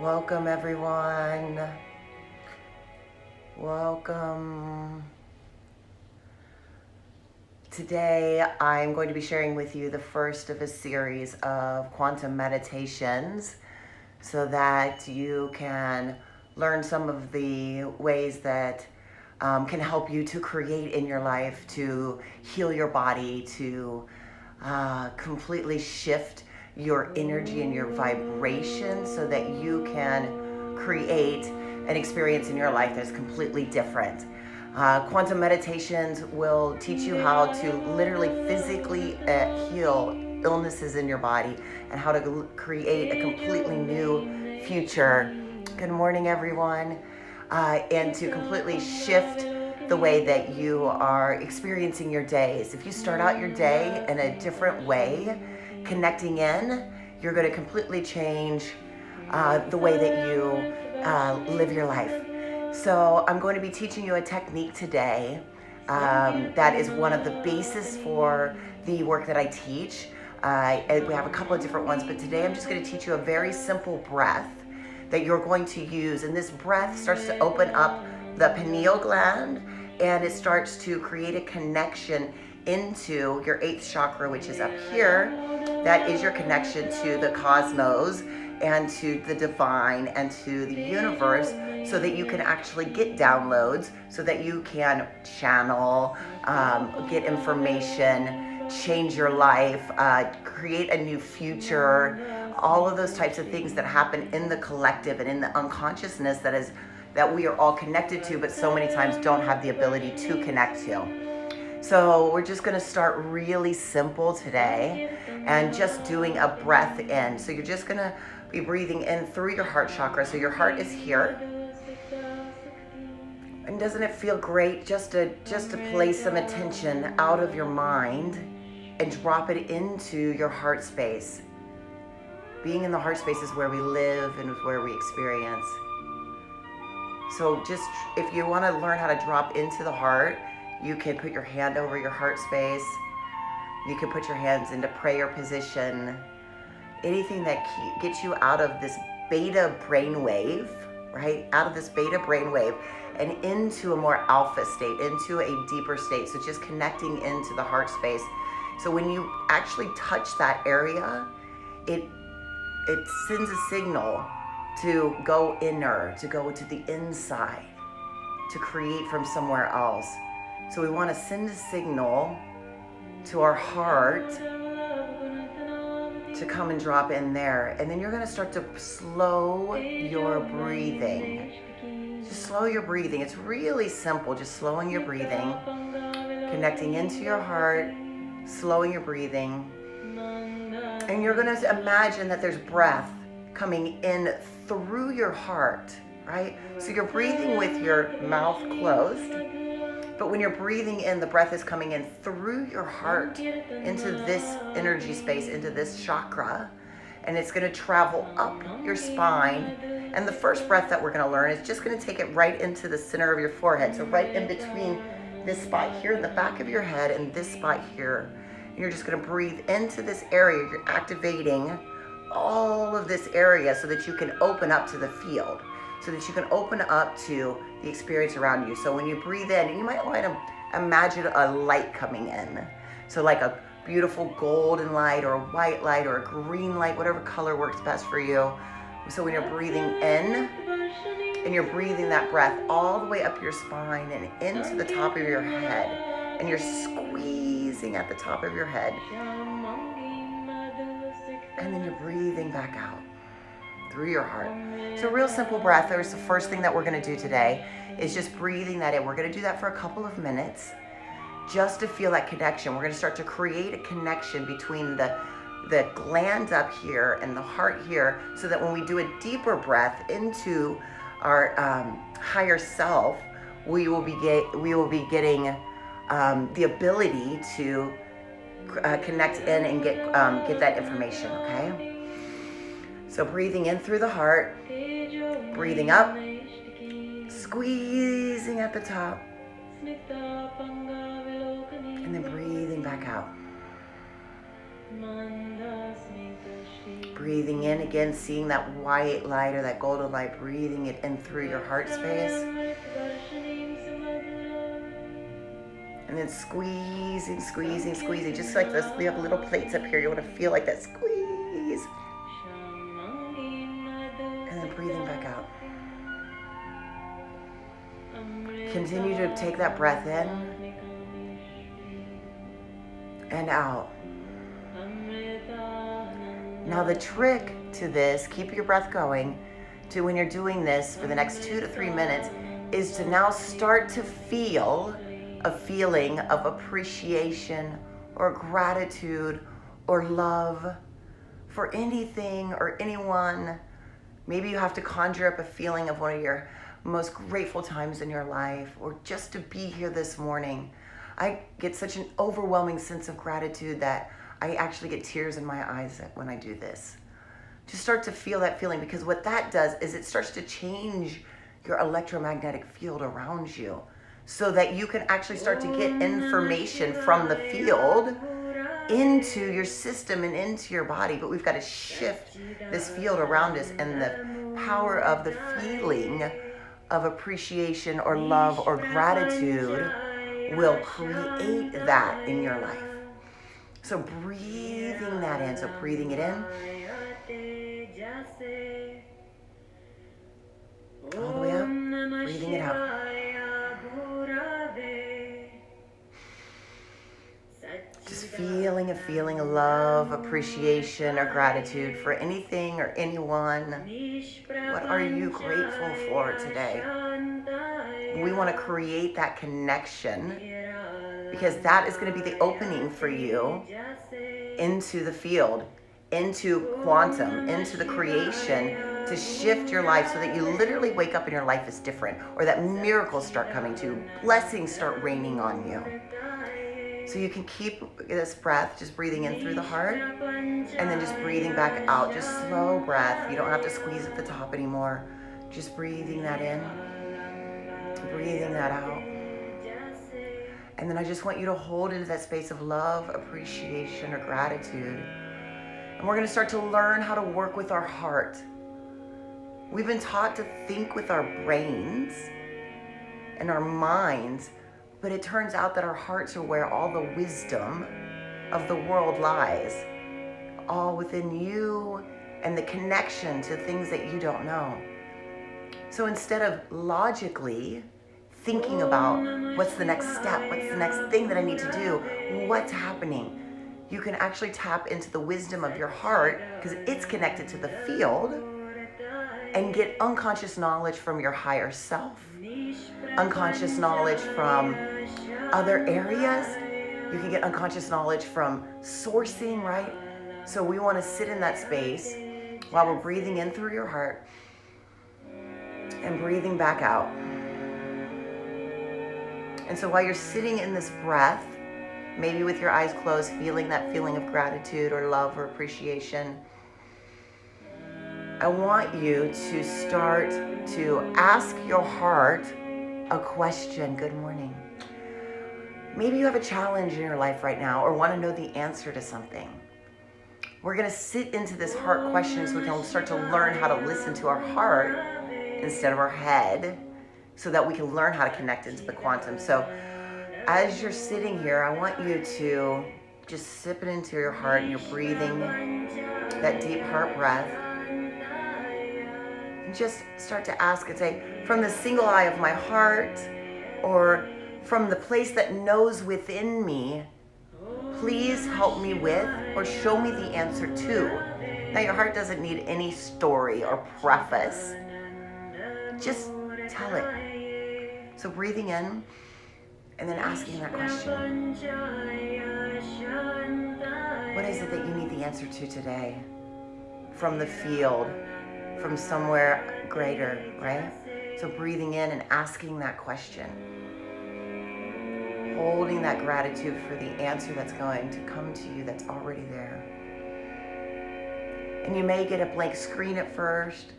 Welcome, everyone. Welcome. Today, I'm going to be sharing with you the first of a series of quantum meditations so that you can learn some of the ways that can help you to create in your life, to heal your body, to completely shift your energy and your vibration so that you can create an experience in your life that's completely different. Quantum meditations will teach you how to literally physically heal illnesses in your body and how to create a completely new future. Good morning, everyone. And to completely shift the way that you are experiencing your days. If you start out your day in a different way, connecting in, you're going to completely change the way that you live your life. So I'm going to be teaching you a technique today that is one of the bases for the work that I teach. And we have a couple of different ones, but today I'm just going to teach you a very simple breath that you're going to use. And this breath starts to open up the pineal gland, and it starts to create a connection into your 8th chakra, which is up here. That is your connection to the cosmos and to the divine and to the universe, so that you can actually get downloads, so that you can channel, get information, change your life, create a new future, all of those types of things that happen in the collective and in the unconsciousness that we are all connected to, but so many times don't have the ability to connect to. So we're just going to start really simple today and just doing a breath in. So you're just going to be breathing in through your heart chakra. So your heart is here. And doesn't it feel great just to place some attention out of your mind and drop it into your heart space? Being in the heart space is where we live and where we experience. So just if you want to learn how to drop into the heart, you can put your hand over your heart space. You can put your hands into prayer position. Anything that gets you out of this beta brainwave, right? Out of this beta brainwave and into a more alpha state, into a deeper state. So just connecting into the heart space. So when you actually touch that area, it sends a signal to go inner, to go to the inside, to create from somewhere else. So we want to send a signal to our heart to come and drop in there. And then you're going to start to slow your breathing. Just slow your breathing. It's really simple, just slowing your breathing, connecting into your heart, slowing your breathing. And you're going to imagine that there's breath coming in through your heart, right? So you're breathing with your mouth closed, but when you're breathing in, the breath is coming in through your heart into this energy space, into this chakra, and it's going to travel up your spine. And the first breath that we're going to learn is just going to take it right into the center of your forehead. So right in between this spot here in the back of your head and this spot here. And you're just going to breathe into this area. You're activating all of this area so that you can open up to the field, so that you can open up to the experience around you. So when you breathe in, and you might want to imagine a light coming in. So like a beautiful golden light or a white light or a green light, whatever color works best for you. So when you're breathing in, and you're breathing that breath all the way up your spine and into the top of your head, and you're squeezing at the top of your head, and then you're breathing back out through your heart. So real simple breath. There's the first thing that we're going to do today is just breathing that in. We're going to do that for a couple of minutes just to feel that connection. We're going to start to create a connection between the gland up here and the heart here, so that when we do a deeper breath into our higher self, we will be getting the ability to connect in and get that information. Okay. So breathing in through the heart, breathing up, squeezing at the top, and then breathing back out. Breathing in again, seeing that white light or that golden light, breathing it in through your heart space. And then squeezing, squeezing, squeezing. Just like this, we have little plates up here. You want to feel like that squeeze. And then breathing back out. Continue to take that breath in and out. Now the trick to this, keep your breath going, to when you're doing this for the next 2 to 3 minutes, is to now start to feel a feeling of appreciation or gratitude or love for anything or anyone. Maybe you have to conjure up a feeling of one of your most grateful times in your life, or just to be here this morning. I get such an overwhelming sense of gratitude that I actually get tears in my eyes when I do this. Just start to feel that feeling, because what that does is it starts to change your electromagnetic field around you, so that you can actually start to get information from the field into your system and into your body. But we've got to shift this field around us, and the power of the feeling of appreciation or love or gratitude will create that in your life. So breathing that in, so breathing it in, all the way up, breathing it out. Just feeling a feeling of love, appreciation, or gratitude for anything or anyone. What are you grateful for today? We want to create that connection, because that is going to be the opening for you into the field, into quantum, into the creation, to shift your life so that you literally wake up and your life is different, or that miracles start coming to you, blessings start raining on you. So you can keep this breath, just breathing in through the heart, and then just breathing back out, just slow breath. You don't have to squeeze at the top anymore. Just breathing that in, breathing that out. And then I just want you to hold into that space of love, appreciation, or gratitude. And we're going to start to learn how to work with our heart. We've been taught to think with our brains and our minds, but it turns out that our hearts are where all the wisdom of the world lies, all within you and the connection to things that you don't know. So instead of logically thinking about what's the next step, what's the next thing that I need to do, what's happening, you can actually tap into the wisdom of your heart, because it's connected to the field, and get unconscious knowledge from your higher self, unconscious knowledge from other areas. You can get unconscious knowledge from sourcing, right? So we want to sit in that space while we're breathing in through your heart and breathing back out. And so while you're sitting in this breath, maybe with your eyes closed, feeling that feeling of gratitude or love or appreciation, I want you to start to ask your heart a question. Good morning. Maybe you have a challenge in your life right now, or want to know the answer to something. We're going to sit into this heart question so we can start to learn how to listen to our heart instead of our head, so that we can learn how to connect into the quantum. So as you're sitting here, I want you to just sip it into your heart, and you're breathing that deep heart breath. And just start to ask and say, from the single eye of my heart, or from the place that knows within me, please help me with, or show me the answer to. Now your heart doesn't need any story or preface. Just tell it. So breathing in and then asking that question. What is it that you need the answer to today? From the field, from somewhere greater, right? So breathing in and asking that question. Holding that gratitude for the answer that's going to come to you, that's already there. And you may get a blank screen at first.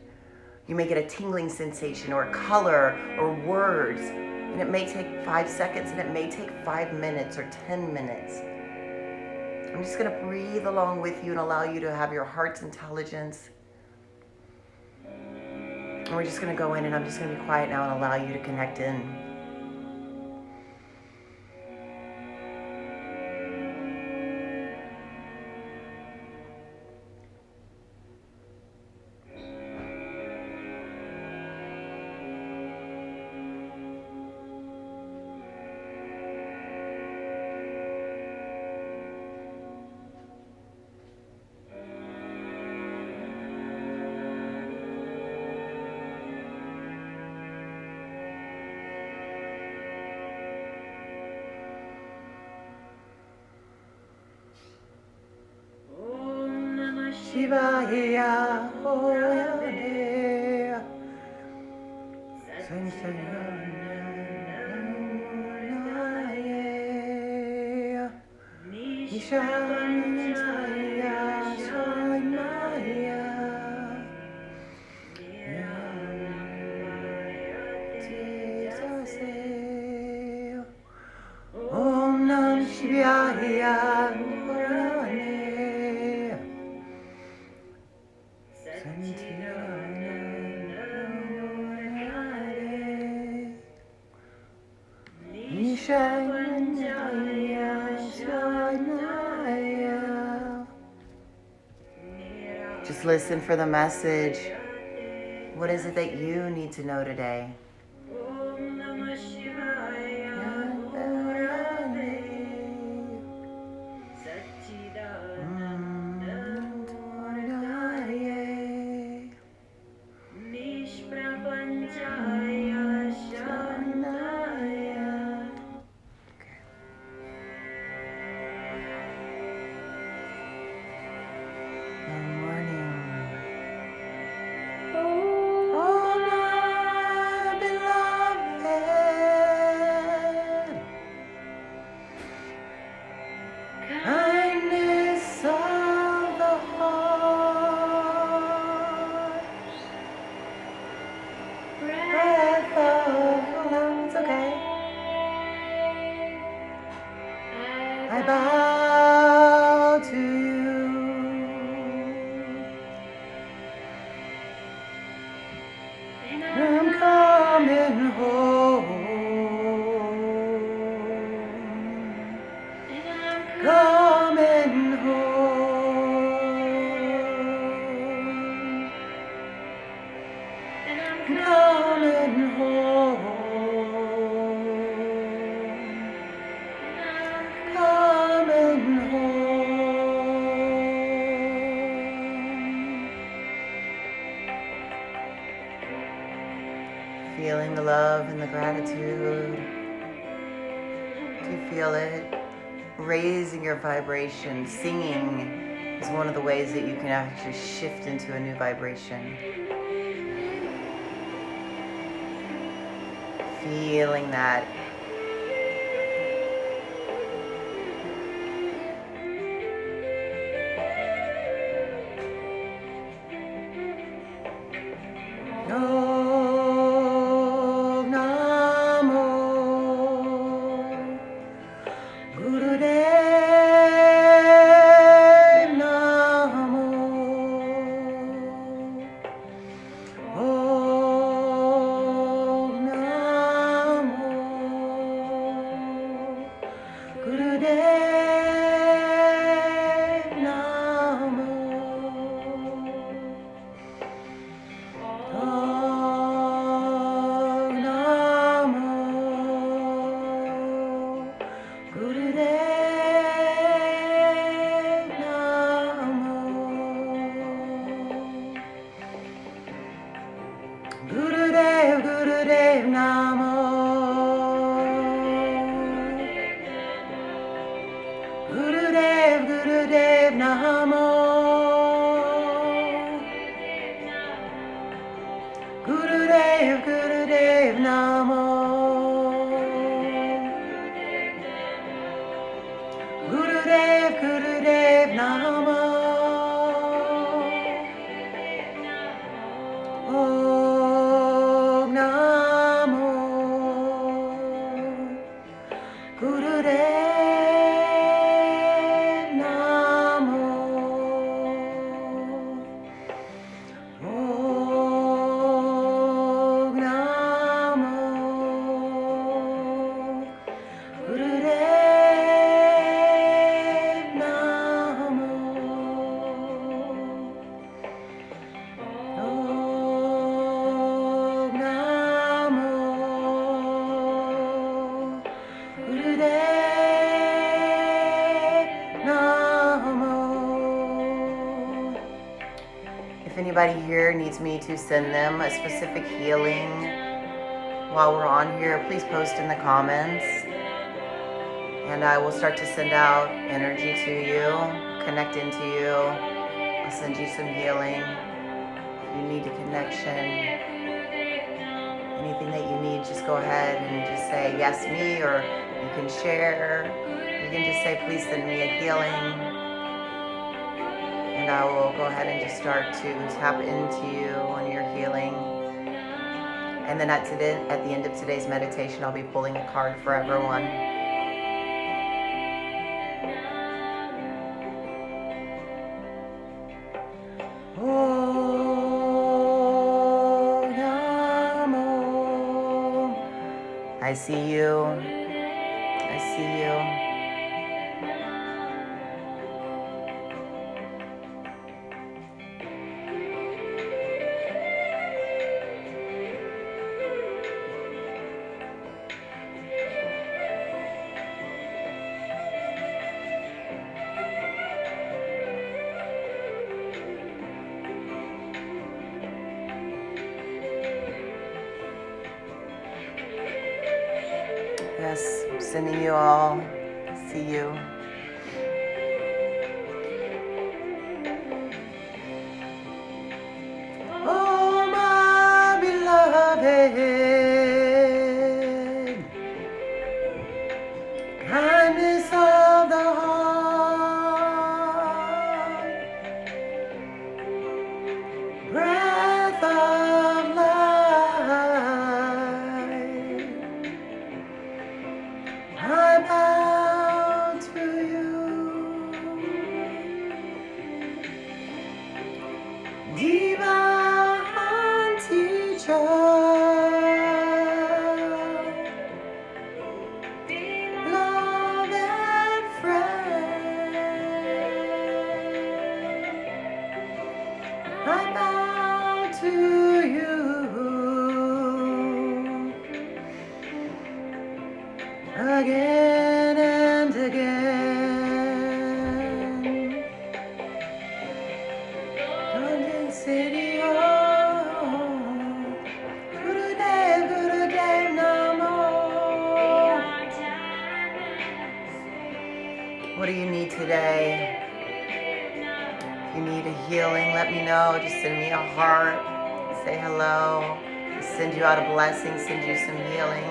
You may get a tingling sensation or a color or words, and it may take 5 seconds, and it may take 5 minutes or 10 minutes. I'm just going to breathe along with you and allow you to have your heart's intelligence. And we're just going to go in, and I'm just going to be quiet now and allow you to connect in. Shivaya, Hoya, Sanchaya, Nishanaya, Swaimaya, Om Nam Shivaya, Just listen for the message. What is it that you need to know today? I bow to you. I'm coming home. Coming home. Coming home. Feeling the love and the gratitude. Do you feel it? Raising your vibration. Singing is one of the ways that you can actually shift into a new vibration. Feeling that. If anybody here needs me to send them a specific healing while we're on here, please post in the comments. And I will start to send out energy to you, connect into you. I'll send you some healing. If you need a connection, anything that you need, just go ahead and just say yes me, or you can share. You can just say please send me a healing. And I will go ahead and just start to tap into you on your healing. And then at the end of today's meditation, I'll be pulling a card for everyone. I see you. I see you. Yes, I'm sending you all. See you. Oh, my beloved, kindness of the heart, breath of life, I bow to you, divine teacher, love and friend, I bow to you again and again. London City, oh, Gurudev Namo. What do you need today? If you need a healing, let me know. Just send me a heart. Say hello. I'll send you out a blessing, send you some healing.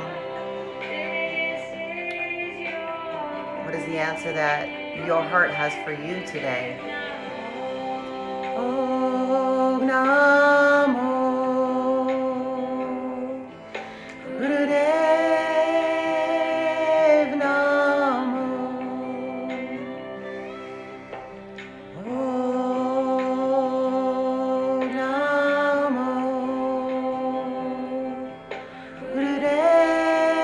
What is the answer that your heart has for you today? Om Namo Gurudev Namo. Om Namo Gurudev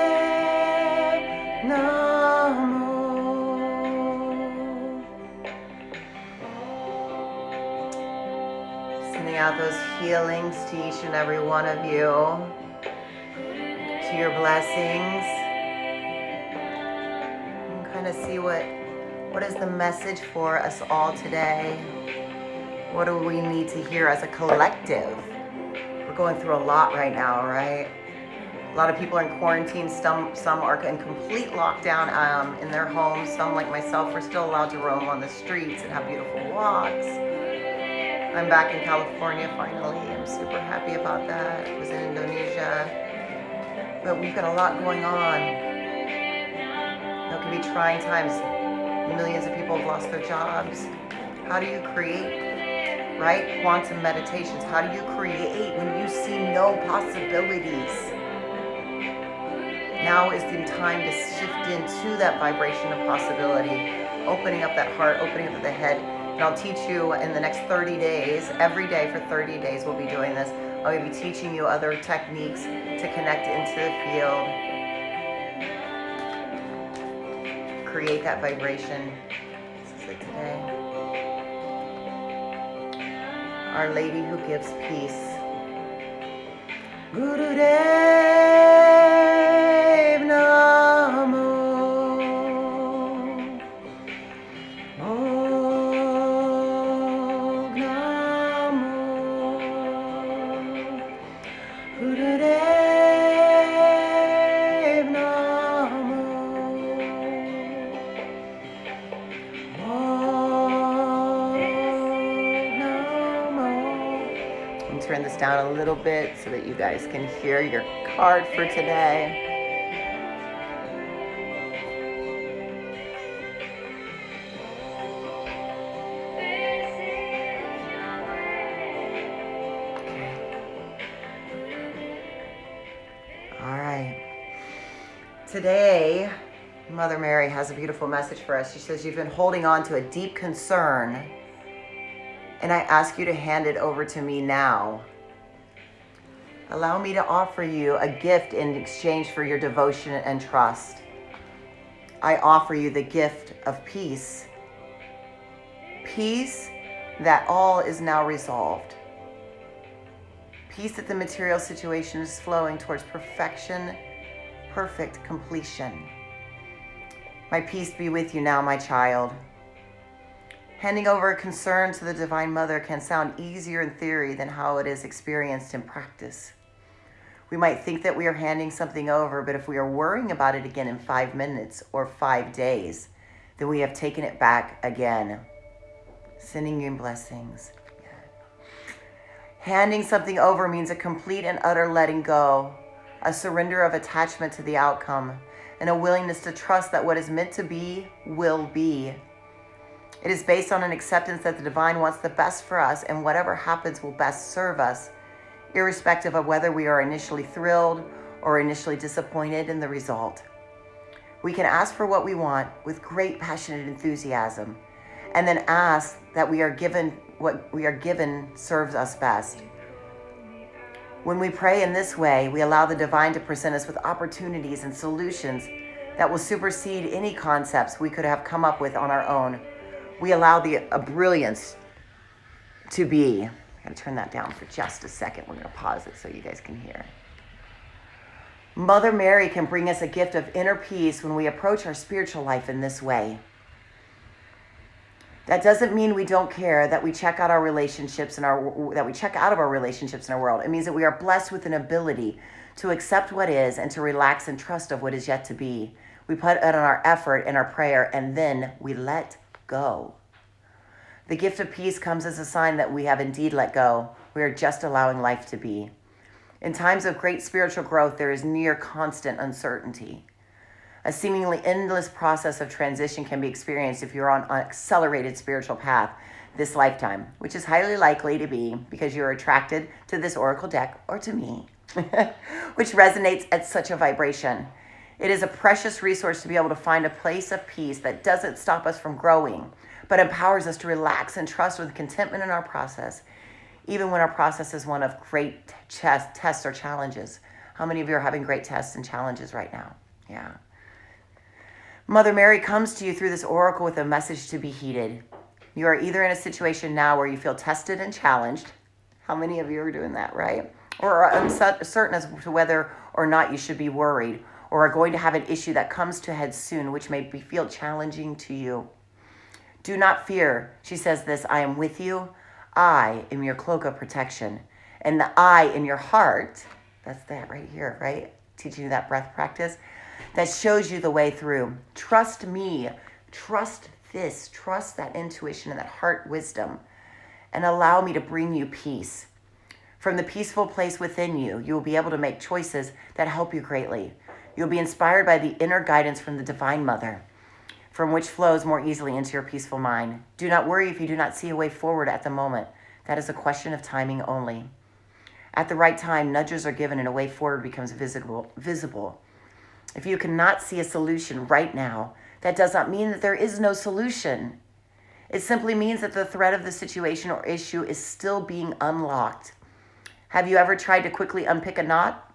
Namo. Sending out those healings to each and every one of you, to your blessings. And kind of see what is the message for us all today. What do we need to hear as a collective? We're going through a lot right now, right? A lot of people are in quarantine. Some are in complete lockdown in their homes. Some, like myself, are still allowed to roam on the streets and have beautiful walks. I'm back in California finally. I'm super happy about that. I was in Indonesia. But we've got a lot going on. It can be trying times. Millions of people have lost their jobs. How do you create, right? Quantum meditations. How do you create when you see no possibilities? Now is the time to shift into that vibration of possibility. Opening up that heart, opening up the head. And I'll teach you in the next 30 days, every day for 30 days we'll be doing this. I'll be teaching you other techniques to connect into the field. Create that vibration. This is it today. Our Lady who gives peace. Gurudev Namo. Om Namo me turn this down a little bit so that you guys can hear your card for today. All right. Today, Mother Mary has a beautiful message for us. She says, you've been holding on to a deep concern, and I ask you to hand it over to me now. Allow me to offer you a gift in exchange for your devotion and trust. I offer you the gift of peace. Peace that all is now resolved. Peace that the material situation is flowing towards perfection, perfect completion. My peace be with you now, my child. Handing over a concern to the Divine Mother can sound easier in theory than how it is experienced in practice. We might think that we are handing something over, but if we are worrying about it again in 5 minutes or 5 days, then we have taken it back again. Sending you blessings. Handing something over means a complete and utter letting go, a surrender of attachment to the outcome, and a willingness to trust that what is meant to be will be. It is based on an acceptance that the divine wants the best for us, and whatever happens will best serve us, irrespective of whether we are initially thrilled or initially disappointed in the result. We can ask for what we want with great passionate enthusiasm, and then ask that what we are given serves us best. When we pray in this way, we allow the divine to present us with opportunities and solutions that will supersede any concepts we could have come up with on our own. We allow the brilliance to be. I'm going to turn that down for just a second. We're going to pause it so you guys can hear. Mother Mary can bring us a gift of inner peace when we approach our spiritual life in this way. That doesn't mean we don't care that we check out our relationships that we check out of our relationships in our world. It means that we are blessed with an ability to accept what is and to relax and trust of what is yet to be. We put in our effort and our prayer, and then we let go. The gift of peace comes as a sign that we have indeed let go. We are just allowing life to be. In times of great spiritual growth, there is near constant uncertainty. A seemingly endless process of transition can be experienced if you're on an accelerated spiritual path this lifetime, which is highly likely to be because you're attracted to this oracle deck or to me, which resonates at such a vibration. It is a precious resource to be able to find a place of peace that doesn't stop us from growing, but empowers us to relax and trust with contentment in our process, even when our process is one of great tests or challenges. How many of you are having great tests and challenges right now? Yeah. Mother Mary comes to you through this oracle with a message to be heeded. You are either in a situation now where you feel tested and challenged. How many of you are doing that, right? Or are uncertain as to whether or not you should be worried, or are going to have an issue that comes to a head soon, which may feel challenging to you. Do not fear. She says this, I am with you. I am your cloak of protection. And the I in your heart, that's that right here, right? Teaching you that breath practice, that shows you the way through. Trust me. Trust this. Trust that intuition and that heart wisdom. And allow me to bring you peace. From the peaceful place within you, you will be able to make choices that help you greatly. You'll be inspired by the inner guidance from the Divine Mother, from which flows more easily into your peaceful mind. Do not worry if you do not see a way forward at the moment. That is a question of timing only. At the right time, nudges are given and a way forward becomes visible. If you cannot see a solution right now, that does not mean that there is no solution. It simply means that the thread of the situation or issue is still being unlocked. Have you ever tried to quickly unpick a knot?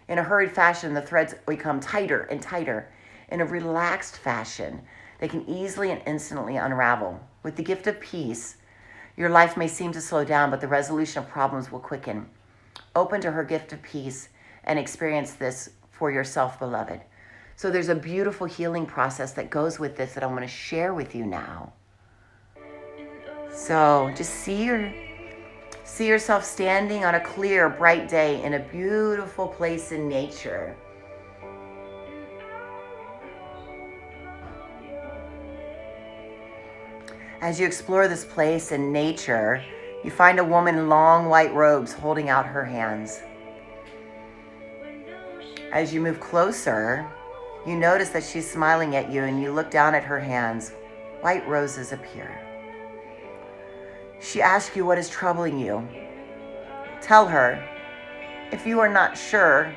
In a hurried fashion, the threads become tighter and tighter. In a relaxed fashion, they can easily and instantly unravel. With the gift of peace, your life may seem to slow down, but the resolution of problems will quicken. Open to her gift of peace and experience this for yourself, beloved. So there's a beautiful healing process that goes with this that I want to share with you now. So just see yourself standing on a clear, bright day in a beautiful place in nature. As you explore this place in nature, You find a woman in long white robes holding out her hands. As you move closer, you notice that she's smiling at you, and you look down at her hands. White roses appear. She asks you what is troubling you. Tell her. If you are not sure,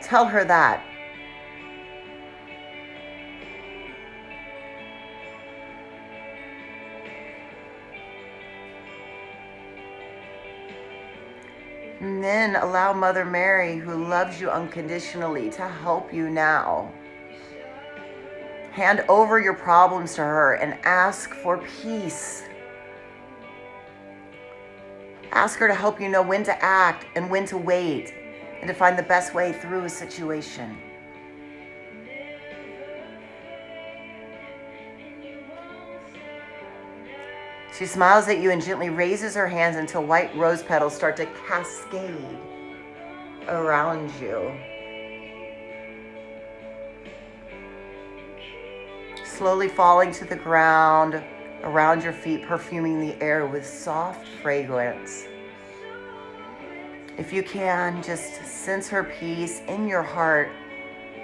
tell her that. And then allow Mother Mary, who loves you unconditionally, to help you now. Hand over your problems to her and ask for peace. Ask her to help you know when to act and when to wait, and to find the best way through a situation. She smiles at you and gently raises her hands until white rose petals start to cascade around you. Slowly falling to the ground around your feet, perfuming the air with soft fragrance. If you can, just sense her peace in your heart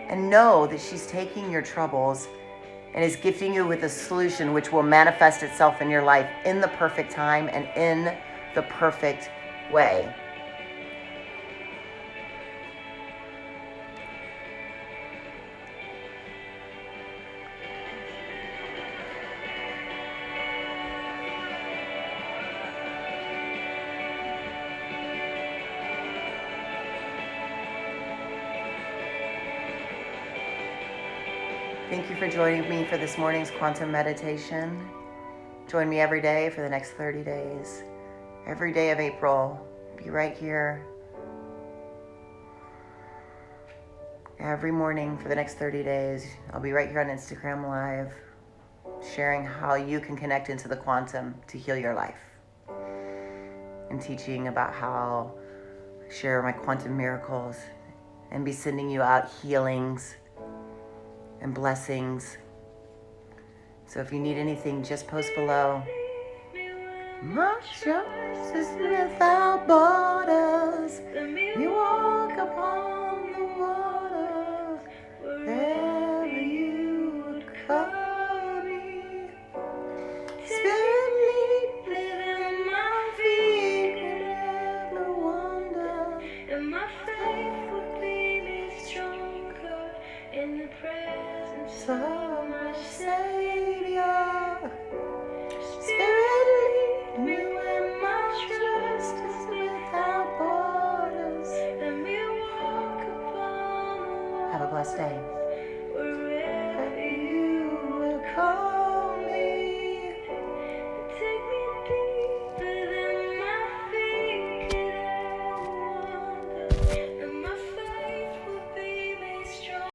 and know that she's taking your troubles and is gifting you with a solution which will manifest itself in your life in the perfect time and in the perfect way. Thank you for joining me for this morning's quantum meditation. Join me every day for the next 30 days. Every day of April, be right here. Every morning for the next 30 days, I'll be right here on Instagram Live, sharing how you can connect into the quantum to heal your life. And teaching about how I share my quantum miracles and be sending you out healings and blessings. So if you need anything, just post below. My choice is without borders. We walk upon the waters wherever you would call me. Spirit lead me in my feet would never wander, and my faith would be made stronger in the presence of my Savior. Spirit lead me where my trust is without borders. Let me walk upon the waters. Have a blessed day. Wherever you will call.